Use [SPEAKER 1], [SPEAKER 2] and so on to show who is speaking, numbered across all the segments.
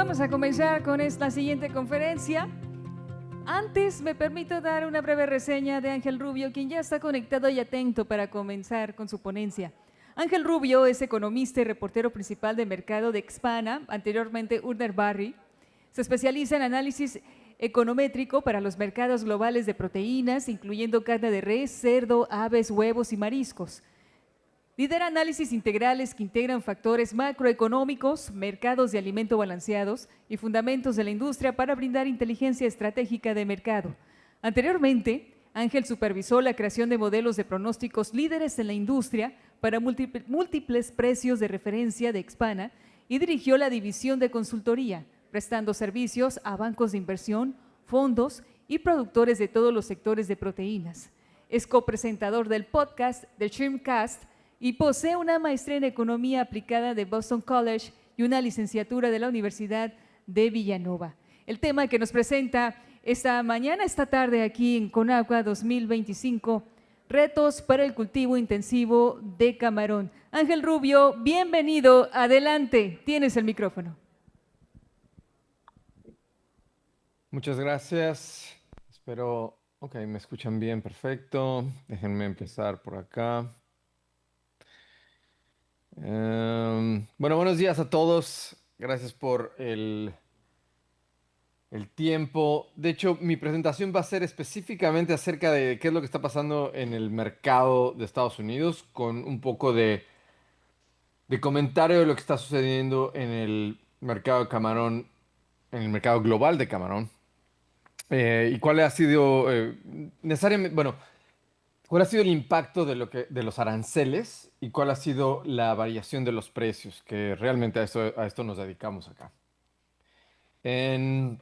[SPEAKER 1] vamos a comenzar con esta siguiente conferencia. Antes me permito dar una breve reseña de Ángel Rubio, quien ya está conectado y atento para comenzar con su ponencia. Ángel Rubio es economista y reportero principal de mercado de Expana, anteriormente Urner Barry. Se especializa en análisis econométrico para los mercados globales de proteínas, incluyendo carne de res, cerdo, aves, huevos y mariscos. Lidera análisis integrales que integran factores macroeconómicos, mercados de alimento balanceados y fundamentos de la industria para brindar inteligencia estratégica de mercado. Anteriormente, Ángel supervisó la creación de modelos de pronósticos líderes en la industria para múltiples precios de referencia de Expana y dirigió la división de consultoría, prestando servicios a bancos de inversión, fondos y productores de todos los sectores de proteínas. Es copresentador del podcast The Shrimpcast y posee una maestría en Economía Aplicada de Boston College y una licenciatura de la Universidad de Villanova. El tema que nos presenta esta tarde aquí en Conagua 2025, retos para el cultivo intensivo de camarón. Ángel Rubio, bienvenido, adelante, tienes el micrófono.
[SPEAKER 2] Muchas gracias, espero, me escuchan bien, perfecto. Déjenme empezar por acá. Buenos días a todos. Gracias por el tiempo. De hecho, mi presentación va a ser específicamente acerca de qué es lo que está pasando en el mercado de Estados Unidos, con un poco de comentario de lo que está sucediendo en el mercado de camarón, en el mercado global de camarón. Y cuál ha sido necesariamente, cuál ha sido el impacto de los aranceles y cuál ha sido la variación de los precios, que realmente a esto nos dedicamos acá. Y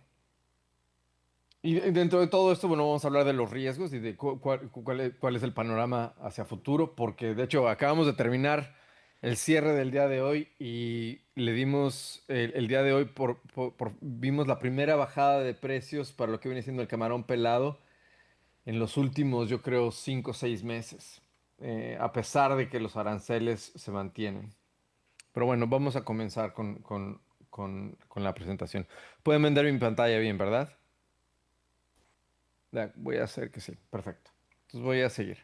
[SPEAKER 2] dentro de todo esto, vamos a hablar de los riesgos y de cuál es el panorama hacia futuro, porque de hecho acabamos de terminar el cierre del día de hoy y le dimos el día de hoy, vimos la primera bajada de precios para lo que viene siendo el camarón pelado en los últimos, yo creo, 5 o 6 meses, a pesar de que los aranceles se mantienen. Pero bueno, vamos a comenzar con la presentación. Pueden vender mi pantalla bien, ¿verdad? Voy a hacer que sí, perfecto. Entonces voy a seguir.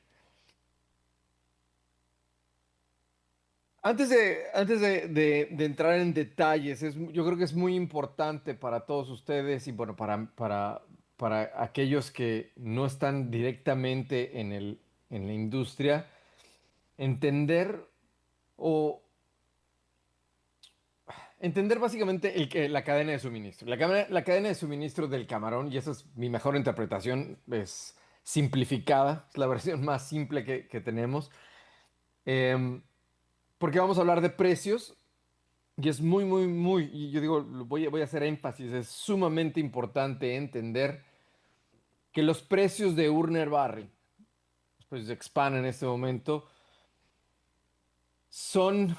[SPEAKER 2] Antes de entrar en detalles, yo creo que es muy importante para todos ustedes y bueno, para aquellos que no están directamente en la industria, entender básicamente la cadena de suministro. La cadena de suministro del camarón, y esa es mi mejor interpretación, es simplificada, es la versión más simple que tenemos. Porque vamos a hablar de precios y es y yo digo, voy a hacer énfasis, es sumamente importante entender que los precios de Urner Barry, pues de Expana en este momento, son,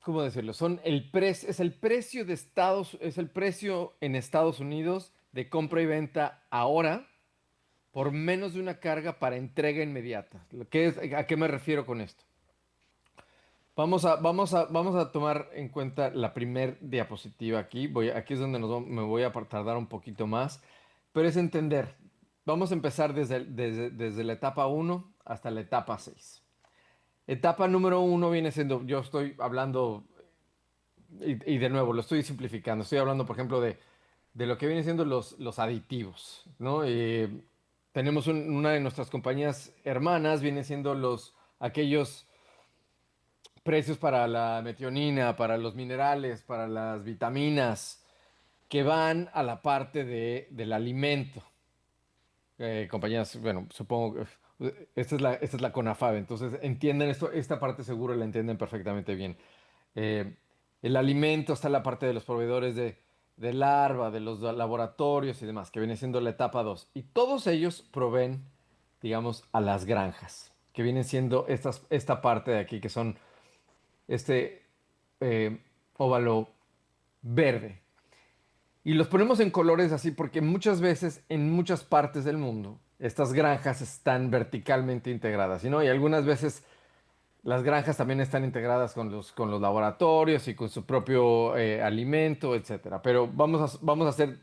[SPEAKER 2] ¿cómo decirlo? Es el precio en Estados Unidos de compra y venta ahora por menos de una carga para entrega inmediata. ¿A qué me refiero con esto? Vamos a tomar en cuenta la primer diapositiva aquí. Aquí es donde me voy a tardar un poquito más, pero es entender. Vamos a empezar desde la etapa 1 hasta la etapa 6. Etapa número 1 viene siendo, yo estoy hablando, y de nuevo, lo estoy simplificando. Estoy hablando, por ejemplo, de lo que vienen siendo los aditivos, ¿no? Tenemos una de nuestras compañías hermanas, viene siendo aquellos precios para la metionina, para los minerales, para las vitaminas, que van a la parte del alimento. Compañías, bueno, supongo que esta es la CONAFAB, entonces entienden esto, esta parte seguro la entienden perfectamente bien. El alimento está en la parte de los proveedores de larva, de los laboratorios y demás, que viene siendo la etapa 2. Y todos ellos proveen, digamos, a las granjas, que vienen siendo esta parte de aquí, que son este óvalo verde. Y los ponemos en colores así porque muchas veces en muchas partes del mundo estas granjas están verticalmente integradas, ¿no? Y algunas veces Las granjas también están integradas con los laboratorios y con su propio alimento, etcétera. Pero vamos a hacer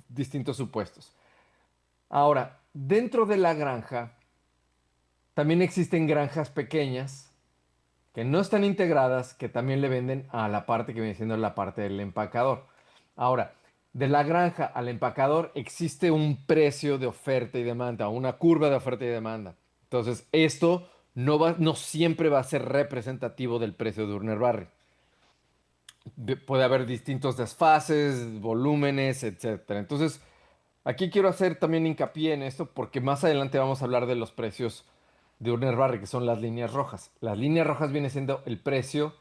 [SPEAKER 2] distintos supuestos. Ahora, dentro de la granja también existen granjas pequeñas que no están integradas, que también le venden a la parte que viene siendo la parte del empacador. Ahora, de la granja al empacador existe un precio de oferta y demanda, una curva de oferta y demanda. Entonces, esto no siempre va a ser representativo del precio de Urner Barry. Puede haber distintos desfases, volúmenes, etcétera. Entonces, aquí quiero hacer también hincapié en esto porque más adelante vamos a hablar de los precios de Urner Barry, que son las líneas rojas. Las líneas rojas viene siendo el precio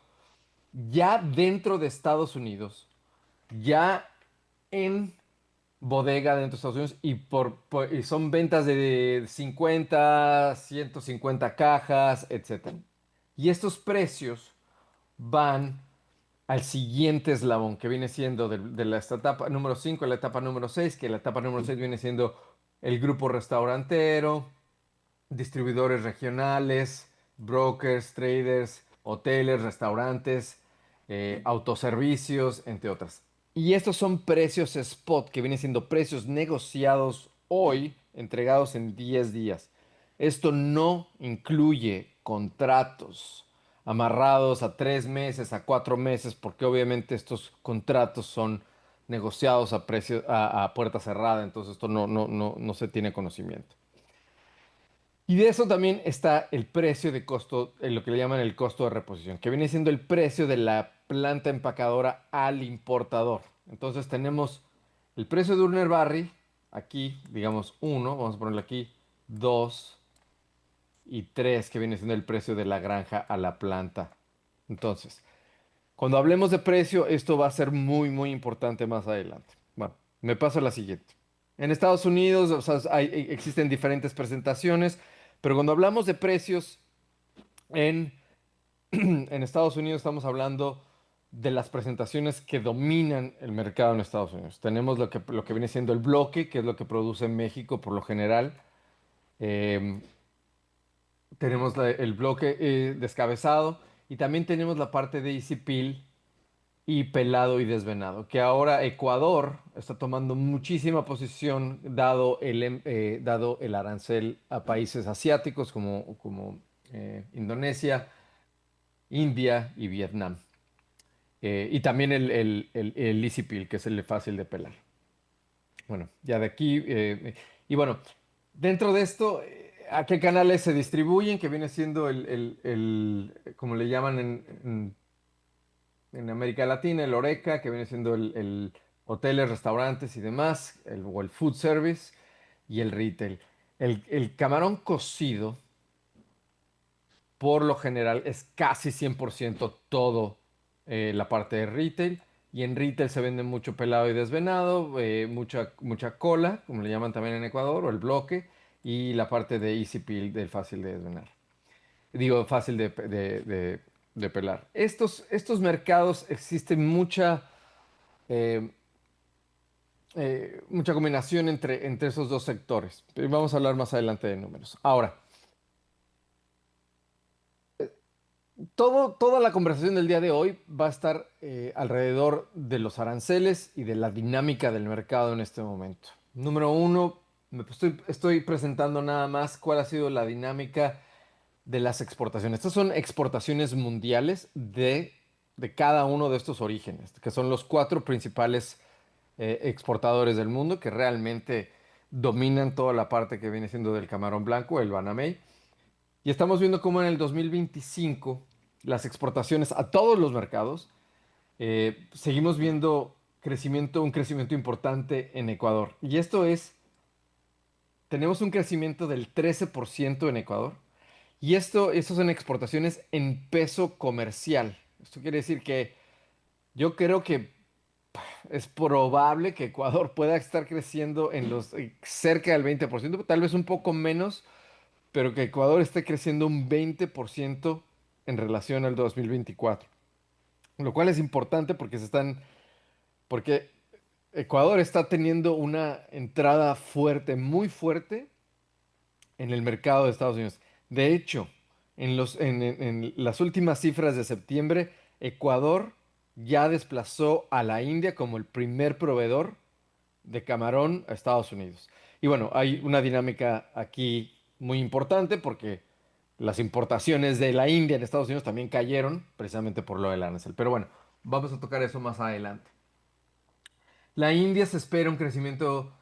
[SPEAKER 2] ya dentro de Estados Unidos, ya en bodega dentro de Estados Unidos y son ventas de 50, 150 cajas, etcétera. Y estos precios van al siguiente eslabón, que viene siendo de la esta etapa número 5 a la etapa número 6, que la etapa número 6 viene siendo el grupo restaurantero, distribuidores regionales, brokers, traders, hoteles, restaurantes, autoservicios, entre otras. Y estos son precios spot, que vienen siendo precios negociados hoy, entregados en 10 días. Esto no incluye contratos amarrados a 3 meses, a 4 meses, porque obviamente estos contratos son negociados a puerta cerrada, entonces esto no se tiene conocimiento. Y de eso también está el precio de costo, lo que le llaman el costo de reposición, que viene siendo el precio de la planta empacadora al importador. Entonces tenemos el precio de Urner Barry, aquí, digamos, 1, vamos a ponerle aquí, 2 y 3, que viene siendo el precio de la granja a la planta. Entonces, cuando hablemos de precio, esto va a ser muy, muy importante más adelante. Bueno, me paso a la siguiente. En Estados Unidos, o sea, existen diferentes presentaciones, pero cuando hablamos de precios en, en Estados Unidos, estamos hablando de las presentaciones que dominan el mercado en Estados Unidos. Tenemos lo que viene siendo el bloque, que es lo que produce México por lo general. Em, tenemos el bloque descabezado y también tenemos la parte de Easy Peel y pelado y desvenado, que ahora Ecuador está tomando muchísima posición dado el arancel a países asiáticos como Indonesia, India y Vietnam. Y también el Easy Peel, que es el fácil de pelar. Bueno, ya de aquí. Y bueno, dentro de esto, ¿a qué canales se distribuyen? Que viene siendo como le llaman en América Latina, el Horeca, que viene siendo el hoteles, restaurantes y demás, o el food service y el retail. El camarón cocido, por lo general, es casi 100% todo la parte de retail. Y en retail se vende mucho pelado y desvenado, mucha cola, como le llaman también en Ecuador, o el bloque, y la parte de easy peel, del fácil de desvenar. Digo, fácil de pelar. Estos mercados existen eh, mucha combinación entre esos dos sectores. Vamos a hablar más adelante de números. Ahora, toda la conversación del día de hoy va a estar alrededor de los aranceles y de la dinámica del mercado en este momento. Número uno, estoy presentando nada más cuál ha sido la dinámica de las exportaciones. Estas son exportaciones mundiales de cada uno de estos orígenes, que son los cuatro principales exportadores del mundo que realmente dominan toda la parte que viene siendo del camarón blanco, el Banamey. Y estamos viendo cómo en el 2025 las exportaciones a todos los mercados, seguimos viendo un crecimiento importante en Ecuador. Y tenemos un crecimiento del 13% en Ecuador. Y eso son exportaciones en peso comercial. Esto quiere decir que yo creo que es probable que Ecuador pueda estar creciendo cerca del 20%, tal vez un poco menos, pero que Ecuador esté creciendo un 20% en relación al 2024. Lo cual es importante porque Ecuador está teniendo una entrada fuerte, muy fuerte en el mercado de Estados Unidos. De hecho, en las últimas cifras de septiembre, Ecuador ya desplazó a la India como el primer proveedor de camarón a Estados Unidos. Y bueno, hay una dinámica aquí muy importante porque las importaciones de la India en Estados Unidos también cayeron precisamente por lo del arancel. Pero bueno, vamos a tocar eso más adelante. La India se espera un crecimiento,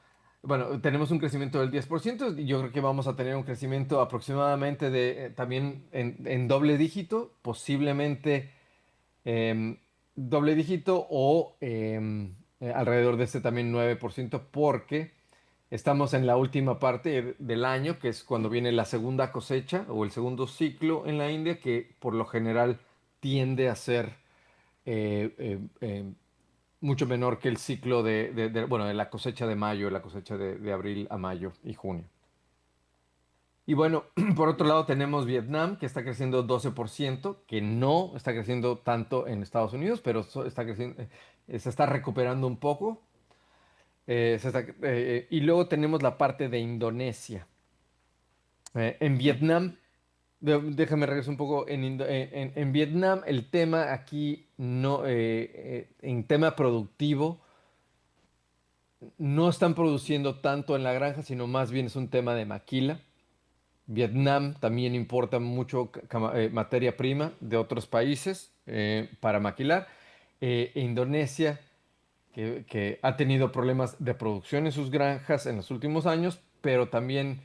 [SPEAKER 2] bueno, tenemos un crecimiento del 10% y yo creo que vamos a tener un crecimiento aproximadamente de también en doble dígito, posiblemente doble dígito o alrededor de este también 9% porque estamos en la última parte del año, que es cuando viene la segunda cosecha o el segundo ciclo en la India, que por lo general tiende a ser eh, eh, eh, mucho menor que el ciclo bueno, de la cosecha de mayo, la cosecha de abril a mayo y junio. Y bueno, por otro lado tenemos Vietnam, que está creciendo 12%, que no está creciendo tanto en Estados Unidos, pero está creciendo, se está recuperando un poco. Y luego tenemos la parte de Indonesia. En Vietnam, déjame regresar un poco. En Vietnam, el tema aquí, no, en tema productivo, no están produciendo tanto en la granja, sino más bien es un tema de maquila. Vietnam también importa mucho materia prima de otros países para maquilar. Indonesia, que ha tenido problemas de producción en sus granjas en los últimos años, pero también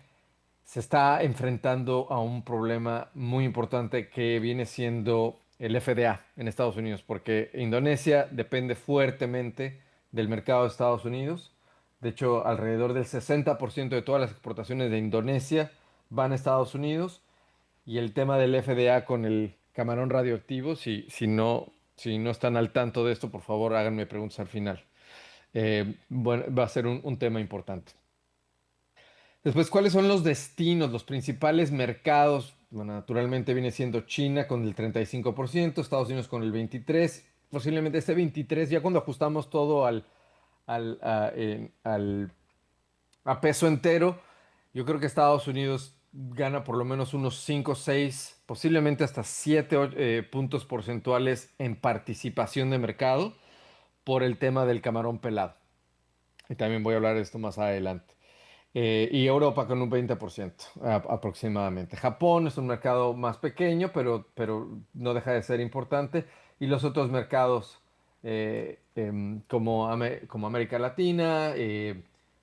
[SPEAKER 2] se está enfrentando a un problema muy importante que viene siendo el FDA en Estados Unidos, porque Indonesia depende fuertemente del mercado de Estados Unidos. De hecho, alrededor del 60% de todas las exportaciones de Indonesia van a Estados Unidos y el tema del FDA con el camarón radioactivo, si no están al tanto de esto, por favor háganme preguntas al final. Bueno, va a ser un tema importante. Después, ¿cuáles son los destinos, los principales mercados? Bueno, naturalmente viene siendo China con el 35%, Estados Unidos con el 23%, posiblemente este 23%, ya cuando ajustamos todo al, a, al a peso entero, yo creo que Estados Unidos gana por lo menos unos 5, 6, posiblemente hasta 7 puntos porcentuales en participación de mercado por el tema del camarón pelado. Y también voy a hablar de esto más adelante. Y Europa con un 20% aproximadamente. Japón es un mercado más pequeño, pero no deja de ser importante. Y los otros mercados como América Latina,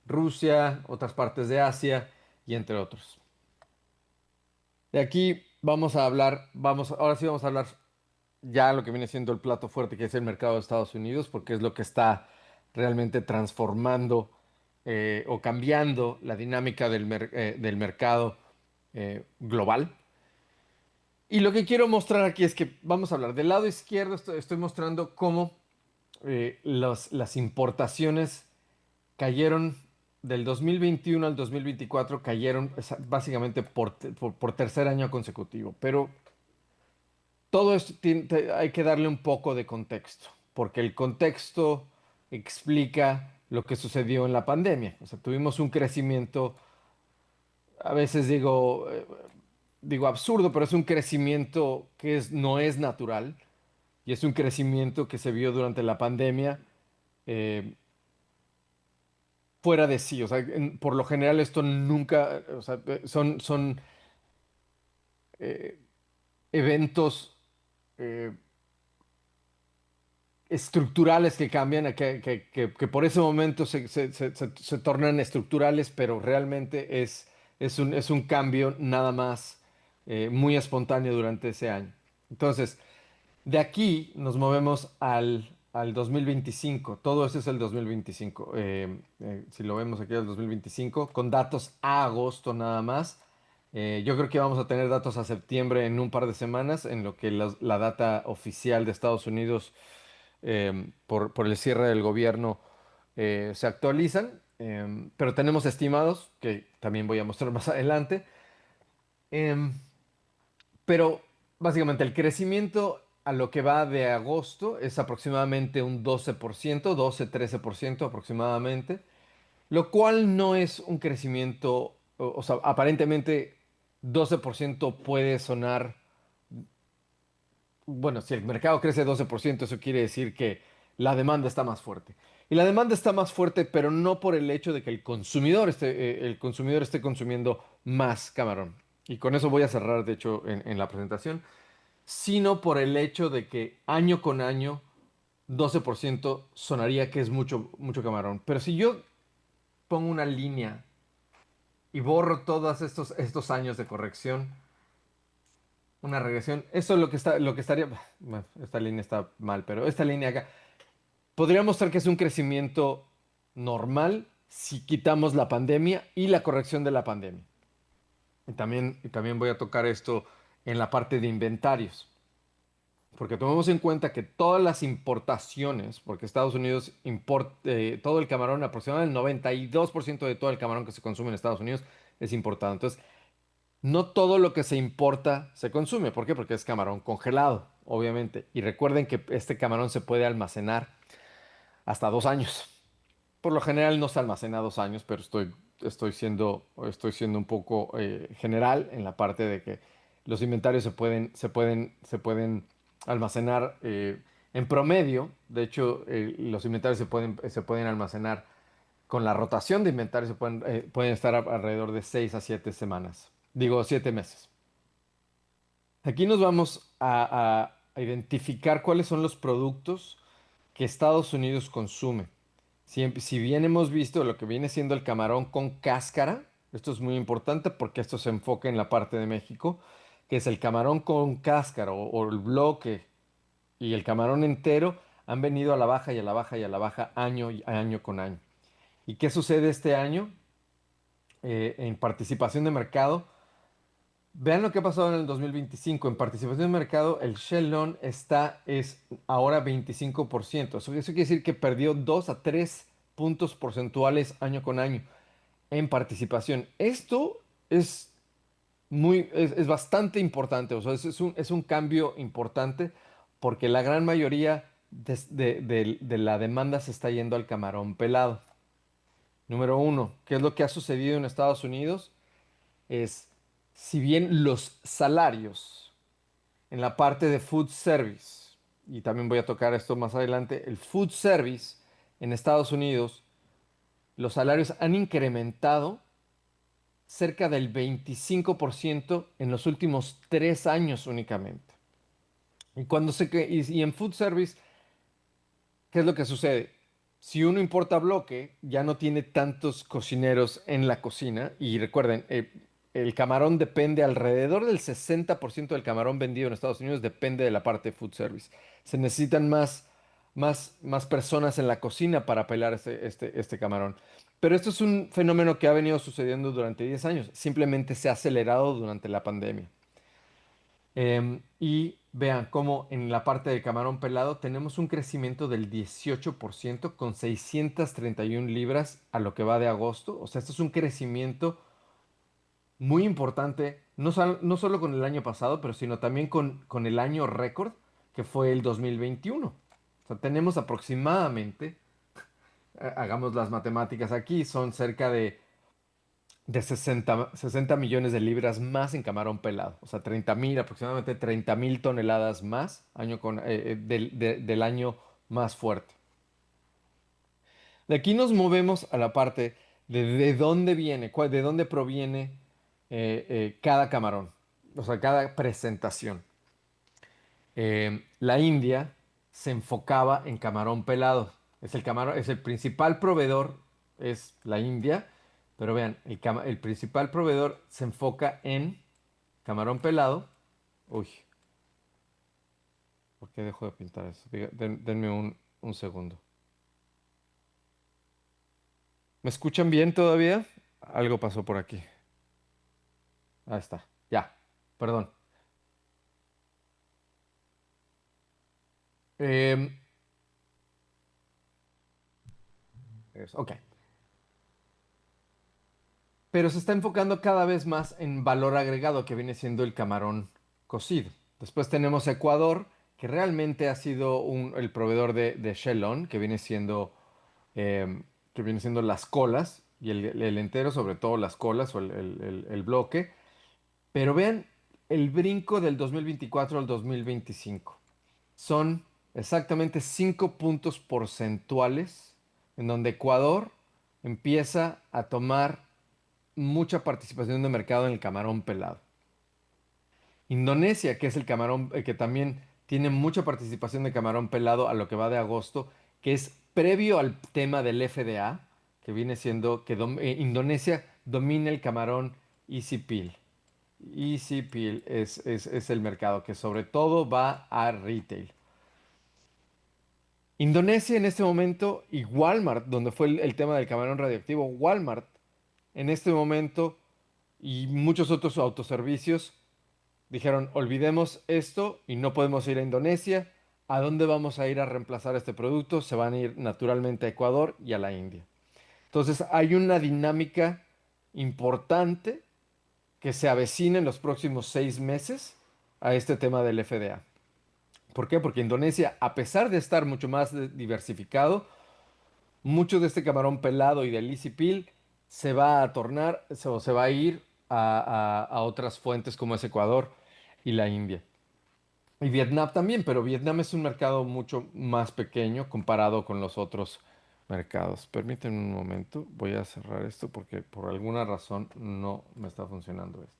[SPEAKER 2] Rusia, otras partes de Asia y entre otros. De aquí vamos a hablar, ahora sí vamos a hablar ya lo que viene siendo el plato fuerte, que es el mercado de Estados Unidos, porque es lo que está realmente transformando o cambiando la dinámica del mercado global. Y lo que quiero mostrar aquí es que vamos a hablar del lado izquierdo, estoy mostrando cómo las importaciones cayeron del 2021 al 2024, cayeron básicamente por tercer año consecutivo. Pero todo esto hay que darle un poco de contexto, porque el contexto explica lo que sucedió en la pandemia. O sea, tuvimos un crecimiento, a veces digo absurdo, pero es un crecimiento que no es natural y es un crecimiento que se vio durante la pandemia eh, fuera de sí. O sea, por lo general esto nunca, o sea, son eh, eventos eh, estructurales que cambian, que por ese momento se tornan estructurales, pero realmente es un cambio nada más muy espontáneo durante ese año. Entonces, de aquí nos movemos al 2025. Todo eso es el 2025. Si lo vemos aquí, el 2025, con datos a agosto nada más. Yo creo que vamos a tener datos a septiembre en un par de semanas, en lo que la data oficial de Estados Unidos por el cierre del gobierno se actualizan. Pero tenemos estimados que también voy a mostrar más adelante. Em, pero básicamente el crecimiento a lo que va de agosto es aproximadamente un 12%, 12-13% aproximadamente, lo cual no es un crecimiento, o sea, aparentemente 12% puede sonar, bueno, si el mercado crece 12%, eso quiere decir que la demanda está más fuerte. Y la demanda está más fuerte, pero no por el hecho de que el consumidor esté consumiendo más camarón. Y con eso voy a cerrar, de hecho, en la presentación, sino por el hecho de que año con año 12% sonaría que es mucho, mucho camarón. Pero si yo pongo una línea y borro todos estos años de corrección, una regresión, eso es lo que estaría, bueno, esta línea está mal, pero esta línea acá, podría mostrar que es un crecimiento normal si quitamos la pandemia y la corrección de la pandemia. Y también voy a tocar esto en la parte de inventarios. Porque tomemos en cuenta que todas las importaciones, porque Estados Unidos importa todo el camarón, aproximadamente el 92% de todo el camarón que se consume en Estados Unidos es importado. Entonces, no todo lo que se importa se consume. ¿Por qué? Porque es camarón congelado, obviamente. Y recuerden que este camarón se puede almacenar hasta 2 años. Por lo general no se almacena 2 años, pero estoy siendo un poco general en la parte de que los inventarios se pueden almacenar en promedio. De hecho, los inventarios se pueden almacenar con la rotación de inventarios, pueden estar alrededor de 6 a 7 semanas. Digo, 7 meses. Aquí nos vamos a identificar cuáles son los productos que Estados Unidos consume. Si bien hemos visto lo que viene siendo el camarón con cáscara, esto es muy importante porque esto se enfoca en la parte de México, que es el camarón con cáscara o el bloque y el camarón entero han venido a la baja y a la baja y a la baja año con año. ¿Y qué sucede este año? En participación de mercado, vean lo que ha pasado en el 2025. En participación de mercado, el Shenlong es ahora 25%. Eso quiere decir que perdió 2 a 3 puntos porcentuales año con año en participación. Esto es bastante importante. O sea, es un cambio importante porque la gran mayoría de la demanda se está yendo al camarón pelado. Número uno, ¿qué es lo que ha sucedido en Estados Unidos? Es, si bien los salarios en la parte de food service, y también voy a tocar esto más adelante, el food service en Estados Unidos, los salarios han incrementado cerca del 25% en los últimos 3 años únicamente. Y en food service, ¿qué es lo que sucede? Si uno importa bloque, ya no tiene tantos cocineros en la cocina. Y recuerden, el camarón depende, alrededor del 60% del camarón vendido en Estados Unidos depende de la parte de food service. Se necesitan más personas en la cocina para pelar este camarón. Pero esto es un fenómeno que ha venido sucediendo durante 10 años. Simplemente se ha acelerado durante la pandemia. Y vean cómo en la parte de camarón pelado tenemos un crecimiento del 18% con 631 libras a lo que va de agosto. O sea, esto es un crecimiento muy importante, no solo con el año pasado, pero sino también con el año récord que fue el 2021. O sea, tenemos aproximadamente, hagamos las matemáticas aquí, son cerca de 60 millones de libras más en camarón pelado. O sea, aproximadamente 30.000 toneladas más del año más fuerte. De aquí nos movemos a la parte de dónde viene, de dónde proviene cada camarón. O sea, cada presentación. La India se enfocaba en camarón pelado. Es el principal proveedor, es la India. Pero vean, el principal proveedor se enfoca en camarón pelado. Uy, ¿por qué dejo de pintar eso? Denme un segundo. ¿Me escuchan bien todavía? Algo pasó por aquí. Ahí está. Ya. Perdón. Em, ok. Pero se está enfocando cada vez más en valor agregado, que viene siendo el camarón cocido. Después tenemos Ecuador, que realmente ha sido el proveedor de Shenlong, que viene siendo las colas y el entero, sobre todo las colas o el bloque. Pero vean el brinco del 2024 al 2025. Son exactamente 5 puntos porcentuales en donde Ecuador empieza a tomar mucha participación de mercado en el camarón pelado. Indonesia, que es el camarón, que también tiene mucha participación de camarón pelado a lo que va de agosto, que es previo al tema del FDA, que viene siendo que Indonesia domina el camarón Easy Peel. Easy Peel es el mercado que sobre todo va a retail. Indonesia en este momento y Walmart, donde fue el tema del camarón radioactivo, Walmart en este momento y muchos otros autoservicios dijeron, olvidemos esto y no podemos ir a Indonesia. ¿A dónde vamos a ir a reemplazar este producto? Se van a ir naturalmente a Ecuador y a la India. Entonces hay una dinámica importante que se avecina en los próximos 6 meses a este tema del FDA. ¿Por qué? Porque Indonesia, a pesar de estar mucho más diversificado, mucho de este camarón pelado y del easy peel se va a tornar o se va a ir a otras fuentes como es Ecuador y la India. Y Vietnam también, pero Vietnam es un mercado mucho más pequeño comparado con los otros mercados. Permítanme un momento, voy a cerrar esto porque por alguna razón no me está funcionando esto.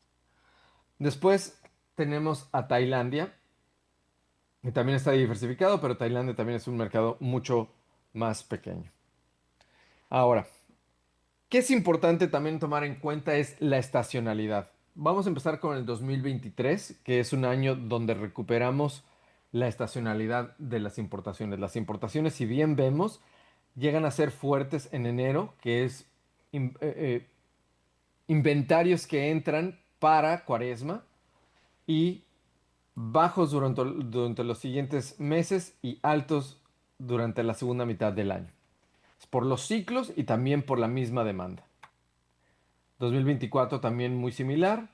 [SPEAKER 2] Después tenemos a Tailandia, que también está diversificado, pero Tailandia también es un mercado mucho más pequeño. Ahora, ¿qué es importante también tomar en cuenta es la estacionalidad? Vamos a empezar con el 2023, que es un año donde recuperamos la estacionalidad de las importaciones. Las importaciones, si bien vemos, llegan a ser fuertes en enero, que es inventarios que entran para Cuaresma y bajos durante los siguientes meses y altos durante la segunda mitad del año. Es por los ciclos y también por la misma demanda. 2024 también muy similar.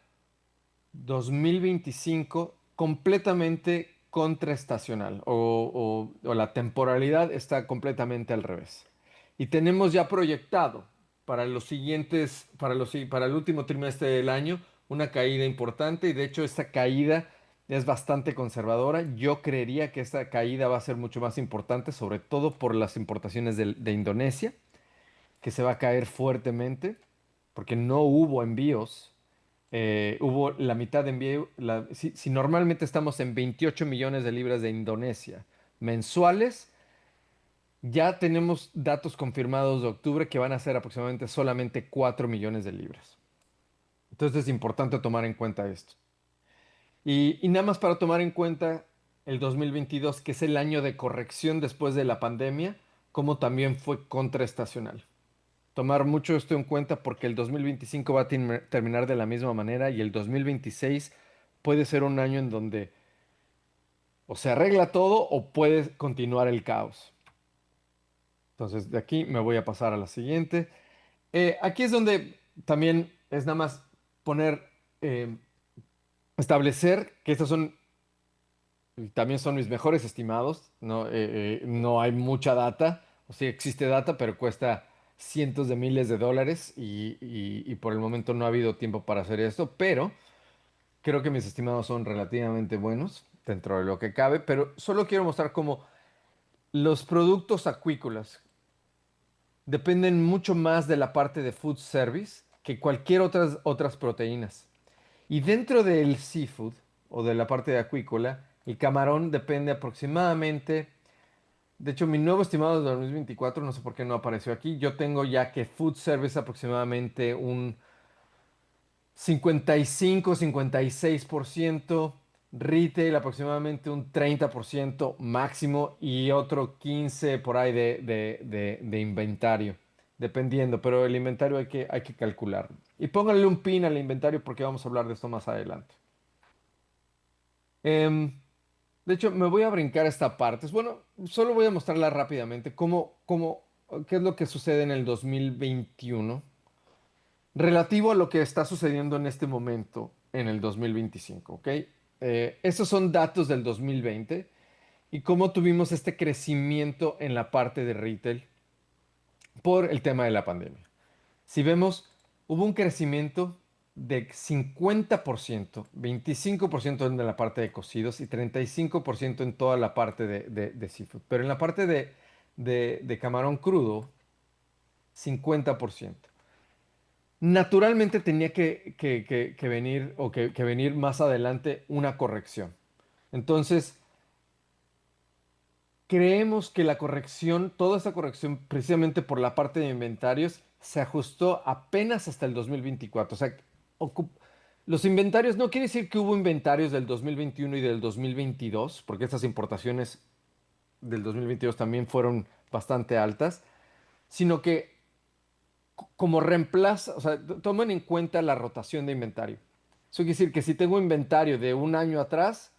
[SPEAKER 2] 2025 completamente contraestacional o la temporalidad está completamente al revés. Y tenemos ya proyectado para los siguientes, para el último trimestre del año, una caída importante y de hecho esta caída es bastante conservadora. Yo creería que esta caída va a ser mucho más importante, sobre todo por las importaciones de Indonesia, que se va a caer fuertemente porque no hubo envíos. Hubo la mitad de envío. Si normalmente estamos en 28 millones de libras de Indonesia mensuales, ya tenemos datos confirmados de octubre que van a ser aproximadamente solamente 4 millones de libras. Entonces es importante tomar en cuenta esto. Y nada más para tomar en cuenta el 2022, que es el año de corrección después de la pandemia, como también fue contraestacional. Tomar mucho esto en cuenta porque el 2025 va a terminar de la misma manera y el 2026 puede ser un año en donde o se arregla todo o puede continuar el caos. Entonces de aquí me voy a pasar a la siguiente. Aquí es donde también es nada más poner, eh, establecer que estos son, también son mis mejores estimados. No, no hay mucha data, o sí existe data, pero cuesta cientos de miles de dólares y por el momento no ha habido tiempo para hacer esto, pero creo que mis estimados son relativamente buenos dentro de lo que cabe, pero solo quiero mostrar cómo los productos acuícolas dependen mucho más de la parte de food service que cualquier otras proteínas. Y dentro del seafood o de la parte de acuícola, el camarón depende aproximadamente. De hecho, mi nuevo estimado de 2024, no sé por qué no apareció aquí. Yo tengo ya que food service aproximadamente un 55-56%, retail aproximadamente un 30% máximo y otro 15% por ahí de inventario, dependiendo, pero el inventario hay que calcularlo. Y pónganle un pin al inventario porque vamos a hablar de esto más adelante. Em, de hecho, me voy a brincar esta parte. Bueno, solo voy a mostrarla rápidamente, qué es lo que sucede en el 2021 relativo a lo que está sucediendo en este momento en el 2025, ¿ok? Estos son datos del 2020 y cómo tuvimos este crecimiento en la parte de retail por el tema de la pandemia. Si vemos, hubo un crecimiento de 50%, 25% en la parte de cocidos y 35% en toda la parte de seafood. Pero en la parte de camarón crudo, 50%. Naturalmente tenía que venir o que venir más adelante una corrección. Entonces, creemos que la corrección, toda esa corrección, precisamente por la parte de inventarios, se ajustó apenas hasta el 2024. O sea, ocup- los inventarios, no quiere decir que hubo inventarios del 2021 y del 2022, porque estas importaciones del 2022 también fueron bastante altas, sino que como reemplaza, o sea, tomen en cuenta la rotación de inventario. Eso quiere decir que si tengo inventario de un año atrás,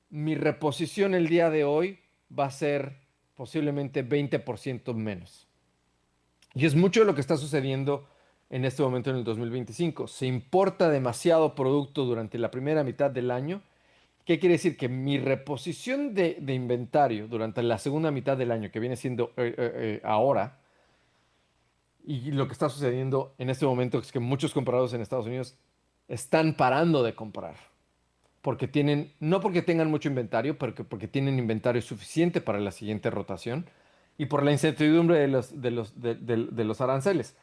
[SPEAKER 2] mi reposición el día de hoy va a ser posiblemente 20% menos. Y es mucho de lo que está sucediendo en este momento en el 2025. Se importa demasiado producto durante la primera mitad del año. ¿Qué quiere decir? Que mi reposición de inventario durante la segunda mitad del año, que viene siendo ahora, y lo que está sucediendo en este momento es que muchos compradores en Estados Unidos están parando de comprar porque tienen, no porque tengan mucho inventario, pero porque tienen inventario suficiente para la siguiente rotación y por la incertidumbre de los aranceles.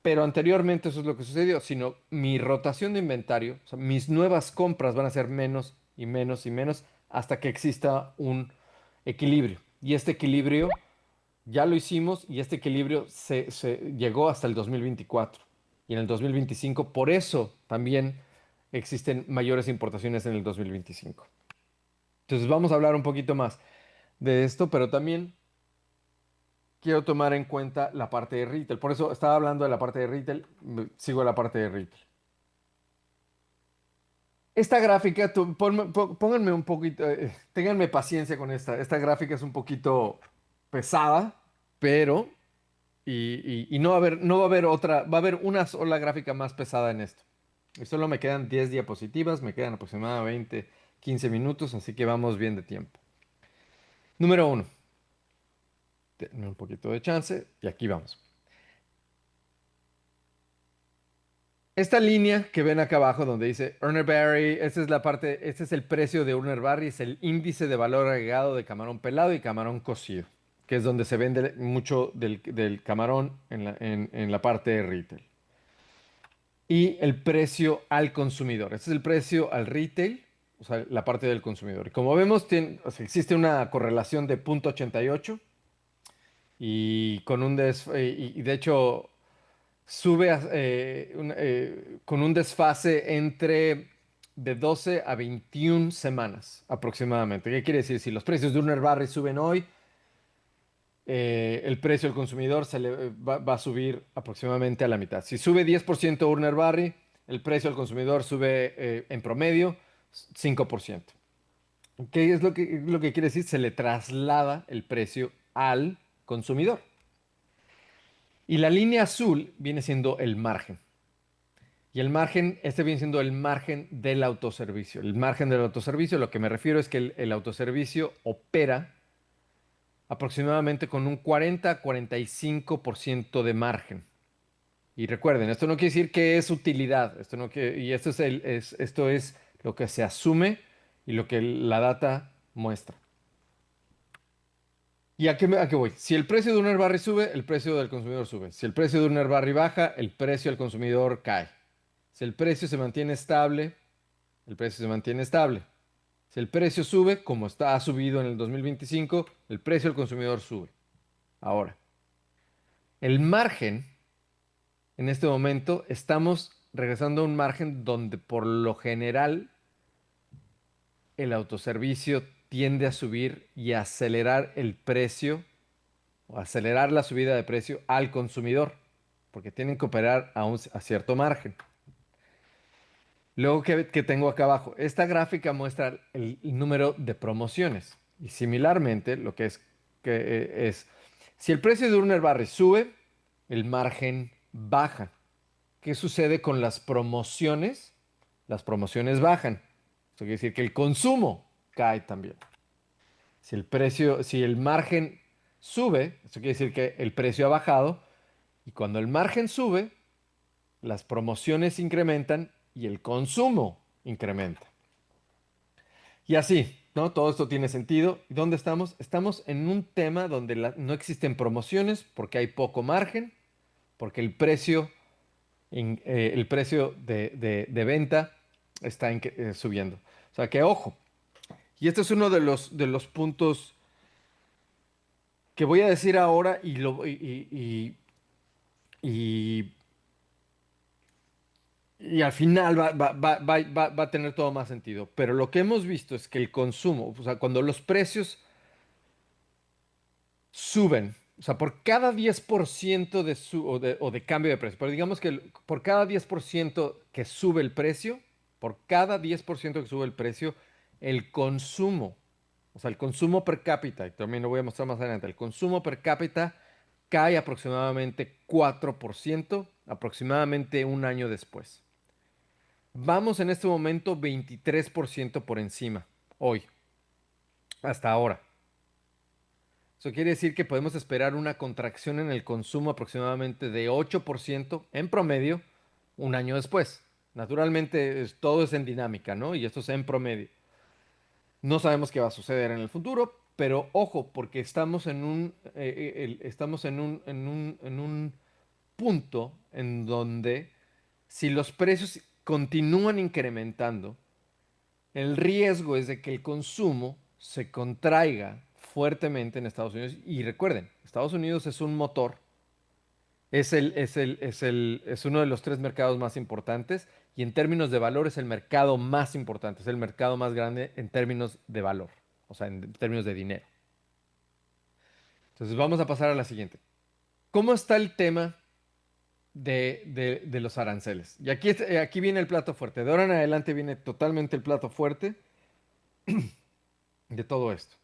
[SPEAKER 2] Pero anteriormente eso es lo que sucedió, sino mi rotación de inventario, o sea, mis nuevas compras van a ser menos y menos y menos hasta que exista un equilibrio. Y este equilibrio ya lo hicimos y este equilibrio se llegó hasta el 2024. Y en el 2025, por eso también existen mayores importaciones en el 2025. Entonces vamos a hablar un poquito más de esto, pero también quiero tomar en cuenta la parte de retail. Por eso estaba hablando de la parte de retail, sigo la parte de retail. Esta gráfica, pónganme un poquito, ténganme paciencia con esta. Esta gráfica es un poquito pesada, pero y no va a haber otra, va a haber una sola gráfica más pesada en esto. Y solo me quedan 10 diapositivas, me quedan aproximadamente 15 minutos, así que vamos bien de tiempo. Número uno, denme un poquito de chance y aquí vamos. Esta línea que ven acá abajo donde dice Urner Barry, esta es la parte, este es el precio de Urner Barry, es el índice de valor agregado de camarón pelado y camarón cocido, que es donde se vende mucho del camarón en la parte de retail. Y el precio al consumidor. Este es el precio al retail, o sea, la parte del consumidor. Y como vemos, o sea, existe una correlación de 0.88 y con y de hecho sube con un desfase entre de 12 a 21 semanas aproximadamente. ¿Qué quiere decir? Si los precios de Urner Barry suben hoy, el precio al consumidor va a subir aproximadamente a la mitad. Si sube 10% Urner Barry, el precio al consumidor sube en promedio 5%. ¿Qué es lo que quiere decir? Se le traslada el precio al consumidor. Y la línea azul viene siendo el margen. Y el margen, este viene siendo el margen del autoservicio. El margen del autoservicio, lo que me refiero es que el autoservicio opera aproximadamente con un 40-45% de margen. Y recuerden, esto no quiere decir que es utilidad, y esto es lo que se asume y lo que la data muestra. ¿Y a qué voy? Si el precio de un Barry sube, el precio del consumidor sube. Si el precio de un Barry baja, el precio al consumidor cae. Si el precio se mantiene estable, el precio se mantiene estable. Si el precio sube, como ha subido en el 2025, el precio al consumidor sube. Ahora, el margen, en este momento, estamos regresando a un margen donde por lo general el autoservicio tiende a subir y a acelerar el precio o acelerar la subida de precio al consumidor, porque tienen que operar a cierto margen. Luego, ¿qué tengo acá abajo? Esta gráfica muestra el número de promociones. Y similarmente, lo que es, si el precio de Urner Barry sube, el margen baja. ¿Qué sucede con las promociones? Las promociones bajan. Eso quiere decir que el consumo cae también. Si el margen sube, eso quiere decir que el precio ha bajado. Y cuando el margen sube, las promociones incrementan y el consumo incrementa. Y así, ¿no? Todo esto tiene sentido. ¿Y dónde estamos? Estamos en un tema donde no existen promociones porque hay poco margen, porque el precio de venta está subiendo. O sea que ojo. Y este es uno de los puntos que voy a decir ahora y y al final va a tener todo más sentido. Pero lo que hemos visto es que el consumo, o sea, cuando los precios suben, o sea, por cada 10% o de cambio de precio, pero digamos que por cada 10% que sube el precio, por cada 10% que sube el precio, el consumo, o sea, el consumo per cápita, y también lo voy a mostrar más adelante, el consumo per cápita cae aproximadamente 4%, aproximadamente un año después. Vamos en este momento 23% por encima, hoy, hasta ahora. Eso quiere decir que podemos esperar una contracción en el consumo aproximadamente de 8% en promedio un año después. Naturalmente, todo es en dinámica, ¿no? Y esto es en promedio. No sabemos qué va a suceder en el futuro, pero ojo, porque estamos en un punto en donde si los precios continúan incrementando, el riesgo es de que el consumo se contraiga fuertemente en Estados Unidos. Y recuerden, Estados Unidos es un motor, es uno de los tres mercados más importantes y en términos de valor es el mercado más importante, es el mercado más grande en términos de valor, o sea, en términos de dinero. Entonces vamos a pasar a la siguiente. ¿Cómo está el tema de los aranceles? Y aquí viene el plato fuerte. De ahora en adelante viene totalmente el plato fuerte de todo esto.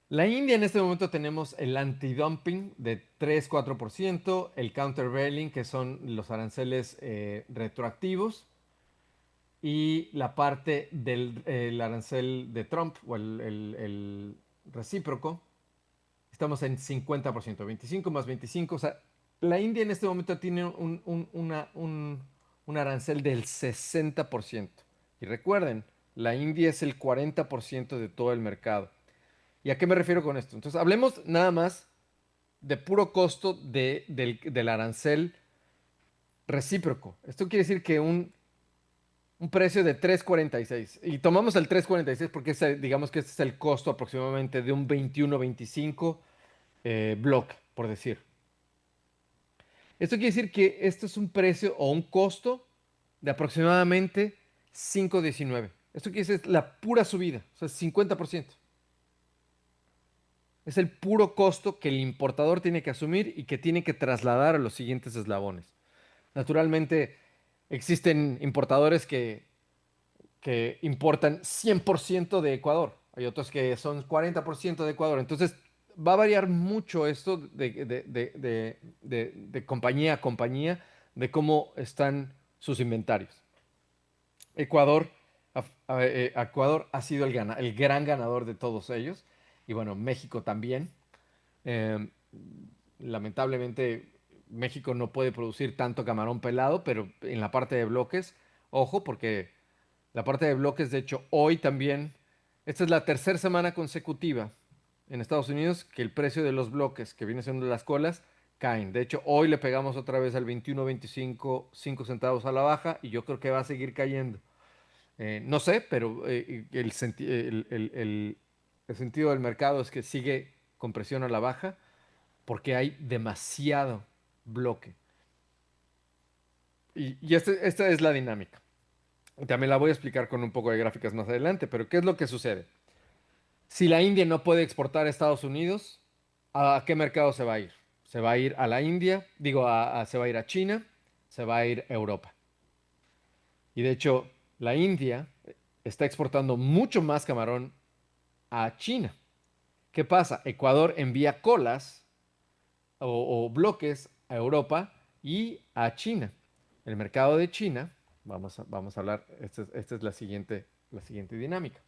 [SPEAKER 2] La India en este momento tenemos el antidumping de 3-4%, el countervailing, que son los aranceles retroactivos, y la parte del el arancel de Trump o el recíproco. Estamos en 50%, 25 más 25. O sea, la India en este momento tiene un arancel del 60%. Y recuerden, la India es el 40% de todo el mercado. ¿Y a qué me refiero con esto? Entonces, hablemos nada más de puro costo del arancel recíproco. Esto quiere decir que un precio de 3.46. Y tomamos el 3.46 porque digamos que este es el costo aproximadamente de un 21-25 block, por decir. Esto quiere decir que esto es un precio o un costo de aproximadamente 5.19. Esto quiere decir la pura subida, o sea, 50%. Es el puro costo que el importador tiene que asumir y que tiene que trasladar a los siguientes eslabones. Naturalmente, existen importadores que importan 100% de Ecuador. Hay otros que son 40% de Ecuador. Entonces, va a variar mucho esto de compañía a compañía, de cómo están sus inventarios. Ecuador, Ecuador ha sido el gran ganador de todos ellos. Y bueno, México también. Eh, Lamentablemente México no puede producir tanto camarón pelado, pero en la parte de bloques, ojo, porque la parte de bloques, de hecho, hoy también, esta es la tercera semana consecutiva en Estados Unidos que el precio de los bloques, que viene siendo las colas, caen. De hecho, hoy le pegamos otra vez al 21.25, 5 centavos a la baja, y yo creo que va a seguir cayendo. No sé, pero el sentido del mercado es que sigue con presión a la baja porque hay demasiado bloque. Y esta es la dinámica. También la voy a explicar con un poco de gráficas más adelante, pero ¿qué es lo que sucede? Si la India no puede exportar a Estados Unidos, ¿a qué mercado se va a ir? Se va a ir a la India, digo, se va a ir a China, se va a ir a Europa. Y de hecho, la India está exportando mucho más camarón a China. ¿Qué pasa? Ecuador envía colas o bloques a Europa y a China. El mercado de China, vamos a hablar, esta es la siguiente dinámica.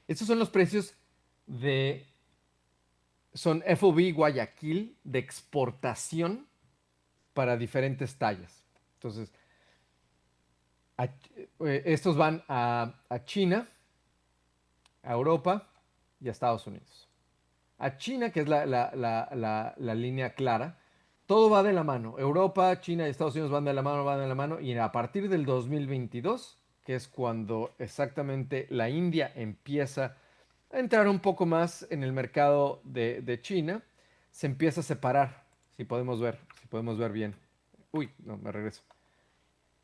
[SPEAKER 2] Estos son los precios son FOB Guayaquil de exportación para diferentes tallas. Entonces, estos van a China, a Europa y a Estados Unidos. A China, que es la línea clara, todo va de la mano. Europa, China y Estados Unidos van de la mano. Y a partir del 2022, que es cuando exactamente la India empieza a entrar un poco más en el mercado de China, se empieza a separar, si podemos ver bien. Uy, no, me regreso.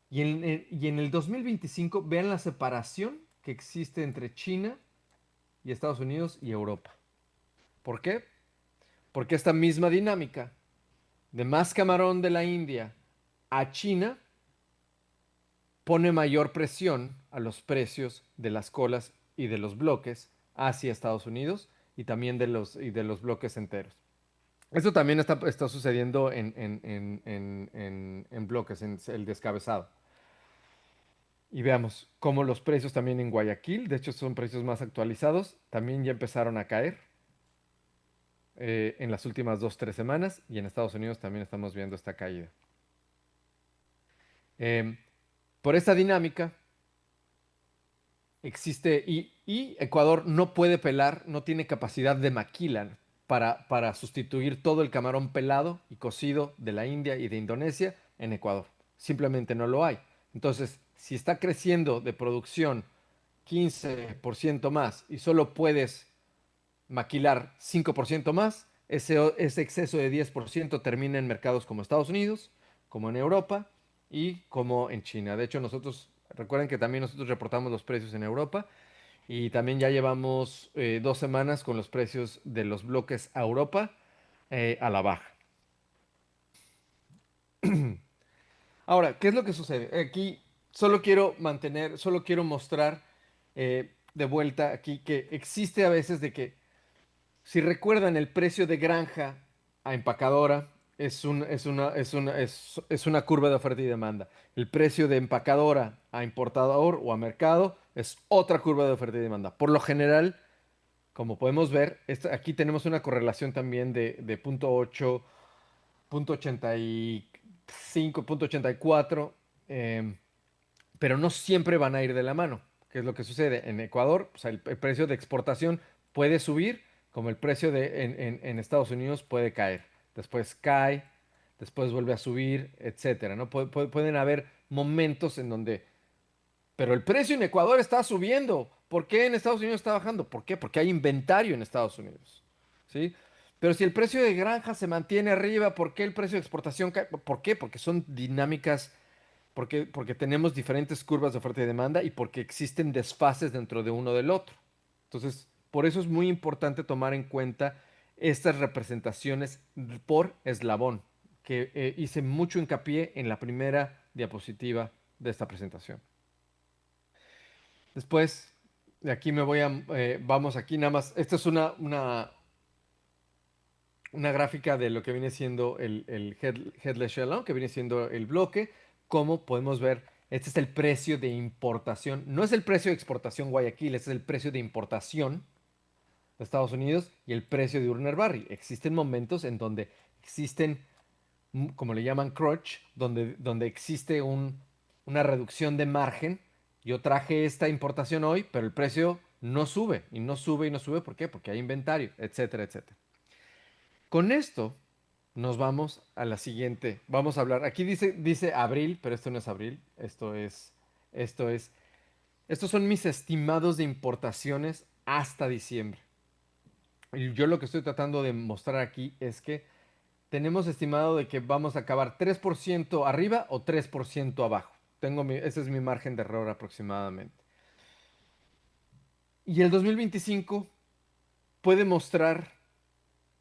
[SPEAKER 2] Y en el 2025, vean la separación que existe entre China y Estados Unidos y Europa. ¿Por qué? Porque esta misma dinámica de más camarón de la India a China pone mayor presión a los precios de las colas y de los bloques hacia Estados Unidos y también de los bloques enteros. Esto también está sucediendo en bloques, en el descabezado. Y veamos cómo los precios también en Guayaquil, de hecho son precios más actualizados, también ya empezaron a caer en las últimas 2, 3 semanas, y en Estados Unidos también estamos viendo esta caída. Em, por esta dinámica existe, y Ecuador no puede pelar, no tiene capacidad de maquila para sustituir todo el camarón pelado y cocido de la India y de Indonesia en Ecuador. Simplemente no lo hay. Entonces, si está creciendo de producción 15% más y solo puedes maquilar 5% más, ese exceso de 10% termina en mercados como Estados Unidos, como en Europa y como en China. De hecho, recuerden que también nosotros reportamos los precios en Europa, y también ya llevamos 2 semanas con los precios de los bloques a Europa a la baja. Ahora, ¿qué es lo que sucede? Aquí solo quiero mostrar de vuelta aquí que existe a veces de que, si recuerdan, el precio de granja a empacadora es una curva de oferta y demanda. El precio de empacadora a importador o a mercado es otra curva de oferta y demanda. Por lo general, como podemos ver, aquí tenemos una correlación también de 0.8, 0.85, 0.84, pero no siempre van a ir de la mano. ¿Qué es lo que sucede? En Ecuador, o sea, el precio de exportación puede subir, como el precio en Estados Unidos puede caer. Después cae, después vuelve a subir, etcétera, ¿no? Pueden haber momentos en donde, pero el precio en Ecuador está subiendo. ¿Por qué en Estados Unidos está bajando? ¿Por qué? Porque hay inventario en Estados Unidos. ¿Sí? Pero si el precio de granja se mantiene arriba, ¿por qué el precio de exportación cae? ¿Por qué? Porque son dinámicas, porque tenemos diferentes curvas de oferta y demanda, y porque existen desfases dentro de uno del otro. Entonces, por eso es muy importante tomar en cuenta estas representaciones por eslabón, que hice mucho hincapié en la primera diapositiva de esta presentación. Después, de aquí vamos aquí nada más. Esta es una gráfica de lo que viene siendo el Headless Shell, ¿no? Que viene siendo el bloque. Como podemos ver, este es el precio de importación. No es el precio de exportación Guayaquil, este es el precio de importación de Estados Unidos y el precio de Urner Barry. Existen momentos en donde existen, como le llaman crunch, donde existe una reducción de margen. Yo traje esta importación hoy, pero el precio no sube, y no sube, y no sube. ¿Por qué? Porque hay inventario, etcétera, etcétera. Con esto nos vamos a la siguiente. Vamos a hablar. Aquí dice abril, pero esto no es abril. Estos son mis estimados de importaciones hasta diciembre. Y yo lo que estoy tratando de mostrar aquí es que tenemos estimado de que vamos a acabar 3% arriba o 3% abajo. Ese es mi margen de error aproximadamente. Y el 2025 puede mostrar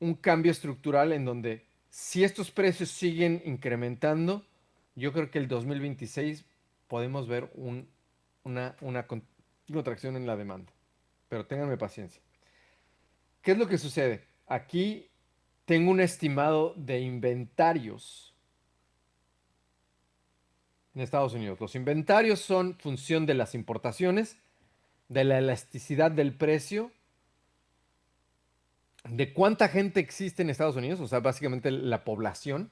[SPEAKER 2] un cambio estructural en donde, si estos precios siguen incrementando, yo creo que el 2026 podemos ver una contracción en la demanda. Pero ténganme paciencia. ¿Qué es lo que sucede? Aquí tengo un estimado de inventarios en Estados Unidos. Los inventarios son función de las importaciones, de la elasticidad del precio, de cuánta gente existe en Estados Unidos, o sea, básicamente la población,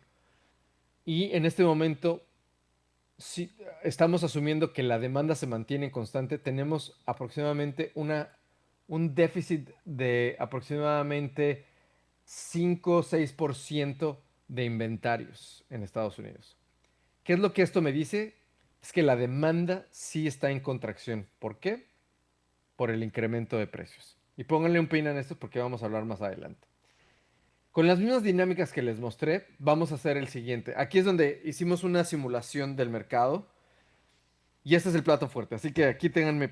[SPEAKER 2] Y en este momento, si estamos asumiendo que la demanda se mantiene constante, tenemos aproximadamente un déficit de aproximadamente 5 o 6% de inventarios en Estados Unidos. ¿Qué es lo que esto me dice? Es que la demanda sí está en contracción. ¿Por qué? Por el incremento de precios. Y pónganle un pin en esto porque vamos a hablar más adelante. Con las mismas dinámicas que les mostré, vamos a hacer el siguiente. Aquí es donde hicimos una simulación del mercado y este es el plato fuerte. Así que aquí ténganme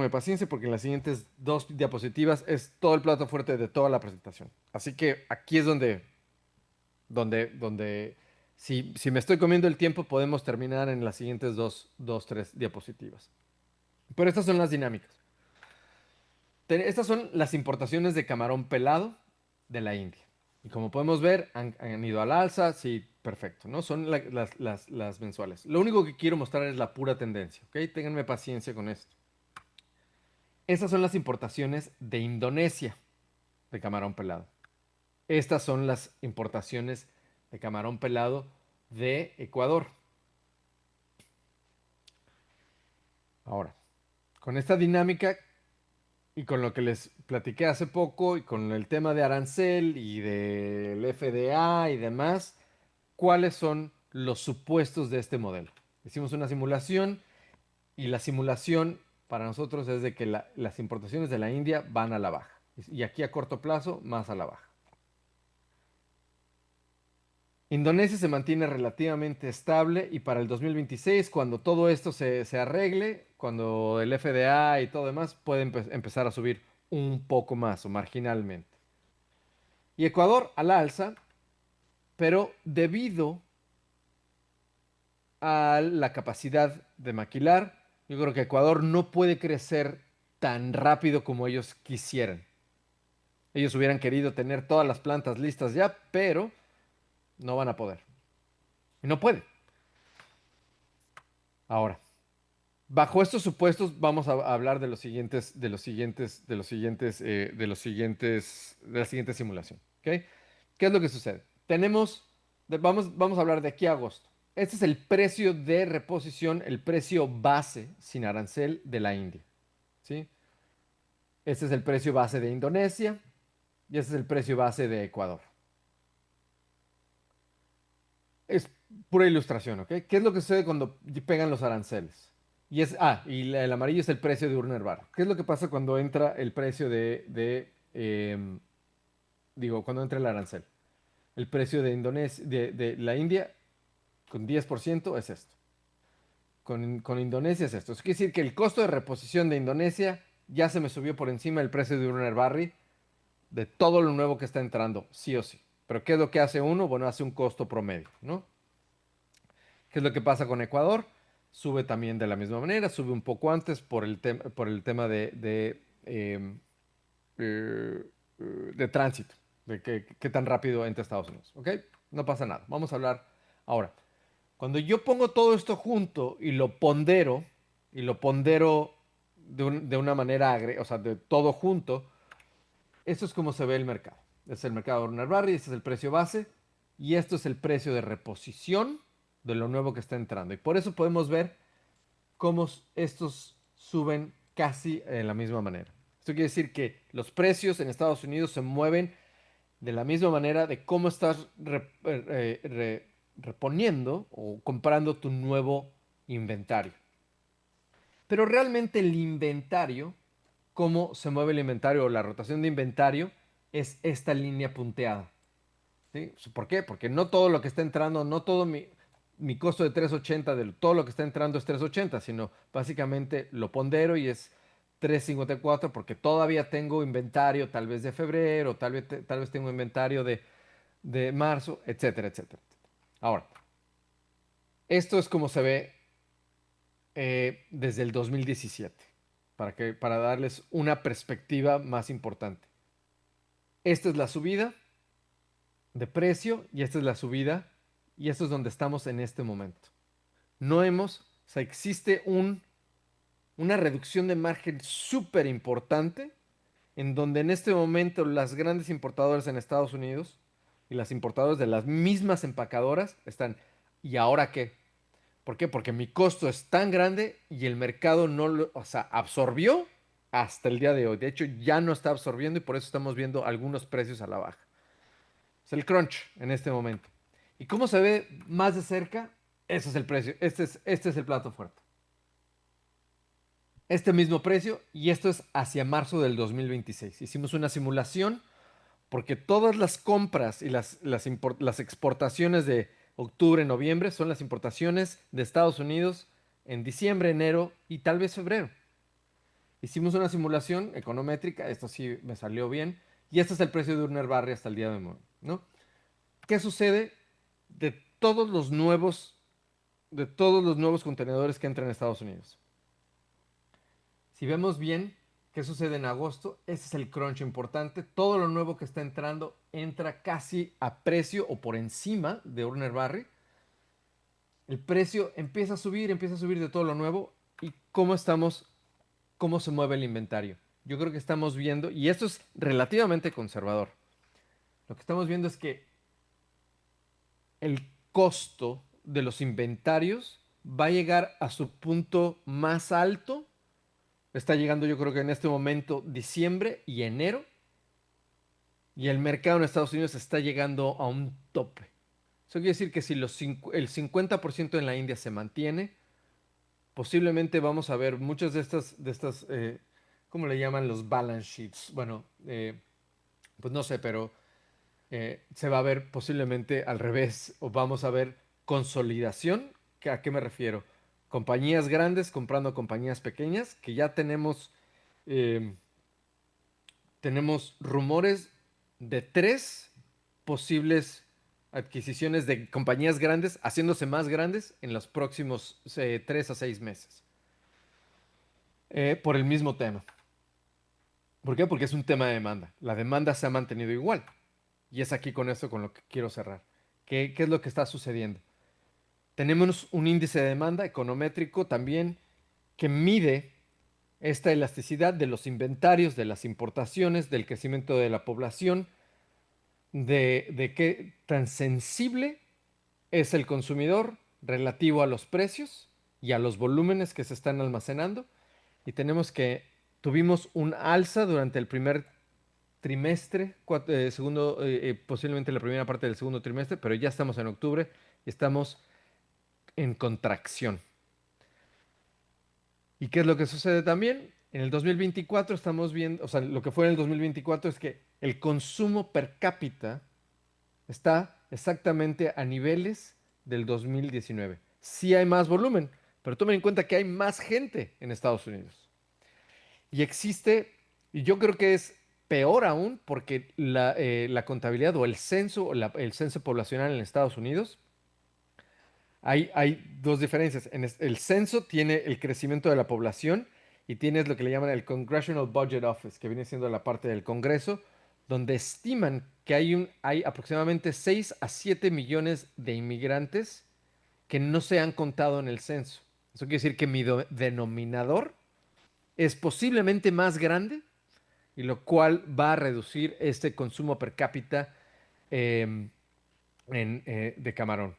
[SPEAKER 2] paciencia porque en las siguientes dos diapositivas es todo el plato fuerte de toda la presentación. Así que aquí es donde si me estoy comiendo el tiempo podemos terminar en las siguientes tres diapositivas. Pero estas son las dinámicas. Estas son las importaciones de camarón pelado de la India. Y como podemos ver, han ido al alza, sí, perfecto, ¿no? Son las mensuales. Lo único que quiero mostrar es la pura tendencia, ¿ok? Ténganme paciencia con esto. Estas son las importaciones de Indonesia de camarón pelado. Estas son las importaciones de camarón pelado de Ecuador. Ahora, con esta dinámica y con lo que les platiqué hace poco y con el tema de arancel y del FDA y demás, ¿cuáles son los supuestos de este modelo? Hicimos una simulación y la simulación para nosotros es de que las importaciones de la India van a la baja. Y aquí a corto plazo, más a la baja. Indonesia se mantiene relativamente estable y para el 2026, cuando todo esto se arregle, cuando el FDA y todo demás, puede empezar a subir un poco más o marginalmente. Y Ecuador a la alza, pero debido a la capacidad de maquilar, yo creo que Ecuador no puede crecer tan rápido como ellos quisieran. Ellos hubieran querido tener todas las plantas listas ya, pero no van a poder. Y no puede. Ahora, bajo estos supuestos vamos a hablar de la siguiente simulación. ¿Ok? ¿Qué es lo que sucede? Vamos a hablar de aquí a agosto. Este es el precio de reposición, el precio base sin arancel de la India. ¿Sí? Este es el precio base de Indonesia y este es el precio base de Ecuador. Es pura ilustración, ¿ok? ¿Qué es lo que sucede cuando pegan los aranceles? Y el amarillo es el precio de Urner Barr. ¿Qué es lo que pasa cuando entra el precio cuando entra el arancel? El precio de Indonesia, de la India con 10% es esto. Con Indonesia es esto. Eso quiere decir que el costo de reposición de Indonesia ya se me subió por encima del precio de Urner Barry de todo lo nuevo que está entrando, sí o sí. Pero ¿qué es lo que hace uno? Bueno, hace un costo promedio, ¿no? ¿Qué es lo que pasa con Ecuador? Sube también de la misma manera, sube un poco antes por el tema de tránsito, de qué tan rápido entra a Estados Unidos, ¿ok? No pasa nada. Vamos a hablar ahora. Cuando yo pongo todo esto junto y lo pondero de una manera, o sea, de todo junto, esto es como se ve el mercado. Este es el mercado de Urner Barry, este es el precio base y esto es el precio de reposición de lo nuevo que está entrando. Y por eso podemos ver cómo estos suben casi de la misma manera. Esto quiere decir que los precios en Estados Unidos se mueven de la misma manera de cómo estás reponiendo o comprando tu nuevo inventario. Pero realmente el inventario, cómo se mueve el inventario o la rotación de inventario, es esta línea punteada. ¿Sí? ¿Por qué? Porque no todo lo que está entrando, no todo mi costo de 380 de todo lo que está entrando es 380, sino básicamente lo pondero y es 354 porque todavía tengo inventario tal vez de febrero, tal vez tengo inventario de marzo, etcétera, etcétera. Ahora, esto es como se ve desde el 2017, para darles una perspectiva más importante. Esta es la subida de precio y esta es la subida y esto es donde estamos en este momento. O sea, existe una reducción de margen súper importante en donde en este momento las grandes importadoras en Estados Unidos y las importadoras de las mismas empacadoras están ¿Y ahora qué? ¿Por qué? Porque mi costo es tan grande y el mercado no lo, o sea, absorbió hasta el día de hoy. De hecho, ya no está absorbiendo y por eso estamos viendo algunos precios a la baja. Es el crunch en este momento. ¿Y cómo se ve más de cerca? Ese es el precio. Este es el plato fuerte. Este mismo precio y esto es hacia marzo del 2026. Hicimos una simulación porque todas las compras y las exportaciones de octubre, noviembre son las importaciones de Estados Unidos en diciembre, enero y tal vez febrero. Hicimos una simulación econométrica, esto sí me salió bien, y este es el precio de Urner Barry hasta el día de hoy, ¿no? ¿Qué sucede de de todos los nuevos contenedores que entran a Estados Unidos? Si vemos bien qué sucede en agosto, ese es el crunch importante. Todo lo nuevo que está entrando entra casi a precio o por encima de Urner Barry. El precio empieza a subir de todo lo nuevo. ¿Y cómo se mueve el inventario? Yo creo que estamos viendo, y esto es relativamente conservador, lo que estamos viendo es que el costo de los inventarios va a llegar a su punto más alto. Está llegando yo creo que en este momento diciembre y enero. Y el mercado en Estados Unidos está llegando a un tope. Eso quiere decir que si el 50% en la India se mantiene, posiblemente vamos a ver muchas de estas, ¿cómo le llaman los balance sheets? Bueno, pues no sé, pero se va a ver posiblemente al revés o vamos a ver consolidación. ¿A qué me refiero? Compañías grandes comprando compañías pequeñas, que ya eh, tenemos rumores de 3 posibles adquisiciones de compañías grandes haciéndose más grandes en los próximos 3 a 6 meses. Por el mismo tema. ¿Por qué? Porque es un tema de demanda. La demanda se ha mantenido igual. Y es aquí con esto con lo que quiero cerrar. ¿Qué es lo que está sucediendo? Tenemos un índice de demanda econométrico también que mide esta elasticidad de los inventarios, de las importaciones, del crecimiento de la población, de qué tan sensible es el consumidor relativo a los precios y a los volúmenes que se están almacenando. Y tuvimos un alza durante el primer trimestre, posiblemente la primera parte del segundo trimestre, pero ya estamos en octubre y estamos en contracción. ¿Y qué es lo que sucede también? En el 2024 estamos viendo, o sea, lo que fue en el 2024 es que el consumo per cápita está exactamente a niveles del 2019. Sí hay más volumen, pero tomen en cuenta que hay más gente en Estados Unidos. Y y yo creo que es peor aún porque la contabilidad o el censo poblacional en Estados Unidos, hay dos diferencias. El censo tiene el crecimiento de la población y tienes lo que le llaman el Congressional Budget Office, que viene siendo la parte del Congreso, donde estiman que hay aproximadamente 6 a 7 millones de inmigrantes que no se han contado en el censo. Eso quiere decir que mi denominador es posiblemente más grande y lo cual va a reducir este consumo per cápita em, de camarón.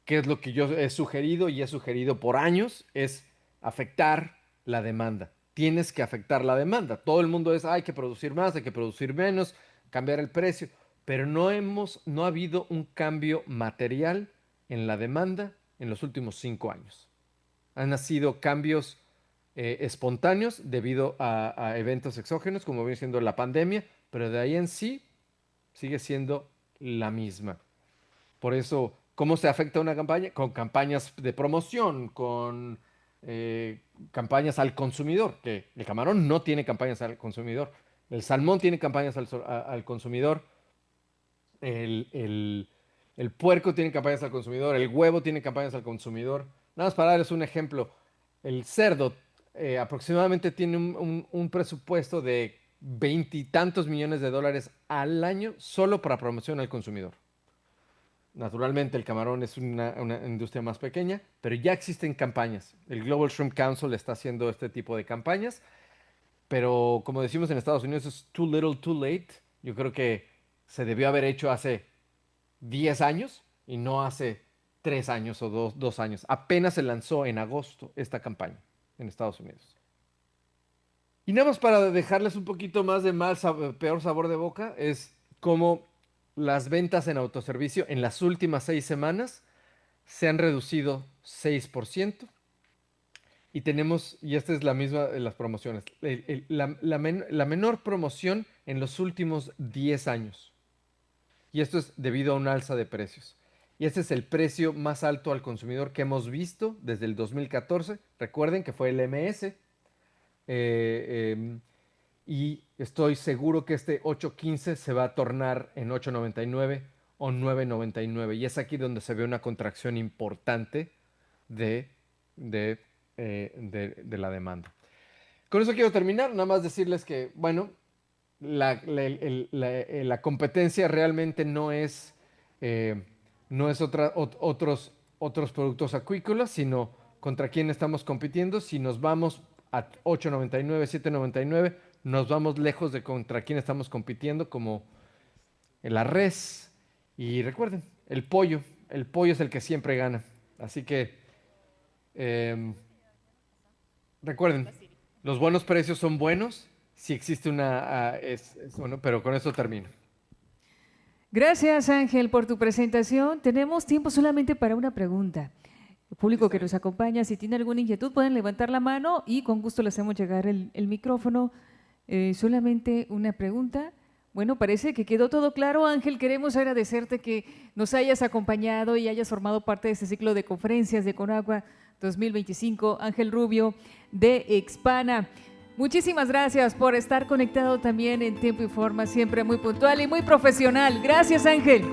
[SPEAKER 2] ¿Qué es lo que yo he sugerido y he sugerido por años? Es afectar la demanda. Tienes que afectar la demanda. Todo el mundo hay que producir más, hay que producir menos, cambiar el precio, pero no ha habido un cambio material en la demanda en los últimos 5 años. Han nacido cambios espontáneos debido a eventos exógenos, como viene siendo la pandemia, pero de ahí en sí sigue siendo la misma. Por eso, ¿cómo se afecta una campaña? Con campañas de promoción, con campañas al consumidor, que el camarón no tiene campañas al consumidor, el salmón tiene campañas al consumidor, el, el- el puerco tiene campañas al consumidor, el huevo tiene campañas al consumidor. Nada más para darles un ejemplo, el cerdo aproximadamente tiene un presupuesto de veintitantos millones de dólares al año solo para promoción al consumidor. Naturalmente, el camarón es una industria más pequeña, pero ya existen campañas. El Global Shrimp Council está haciendo este tipo de campañas, pero como decimos en Estados Unidos, es too little, too late. Yo creo que se debió haber hecho hace 10 años y no hace 3 años o 2 años. Apenas se lanzó en agosto esta campaña en Estados Unidos. Y nada más para dejarles un poquito más de peor sabor de boca, es como las ventas en autoservicio en las últimas 6 semanas se han reducido 6%. Y tenemos, y esta es la misma de las promociones, la menor promoción en los últimos 10 años. Y esto es debido a un alza de precios. Y este es el precio más alto al consumidor que hemos visto desde el 2014. Recuerden que fue el MS. Y estoy seguro que este 8.15 se va a tornar en 8.99 o 9.99. Y es aquí donde se ve una contracción importante de la demanda. Con eso quiero terminar. Nada más decirles que, bueno, la competencia realmente no es otros productos acuícolas, sino contra quién estamos compitiendo. Si nos vamos a 8.99, 7.99, nos vamos lejos de contra quién estamos compitiendo, como la res. Y recuerden, el pollo es el que siempre gana. Así que recuerden, los buenos precios son buenos si existe bueno, pero con eso termino.
[SPEAKER 1] Gracias, Ángel, por tu presentación. Tenemos tiempo solamente para una pregunta. El público que nos acompaña, si tiene alguna inquietud, pueden levantar la mano y con gusto le hacemos llegar el micrófono. Solamente una pregunta. Bueno, parece que quedó todo claro, Ángel. Queremos agradecerte que nos hayas acompañado y hayas formado parte de este ciclo de conferencias de Conagua 2025. Ángel Rubio, de Expana. Muchísimas gracias por estar conectado también en Tiempo y Forma, siempre muy puntual y muy profesional. Gracias, Ángel.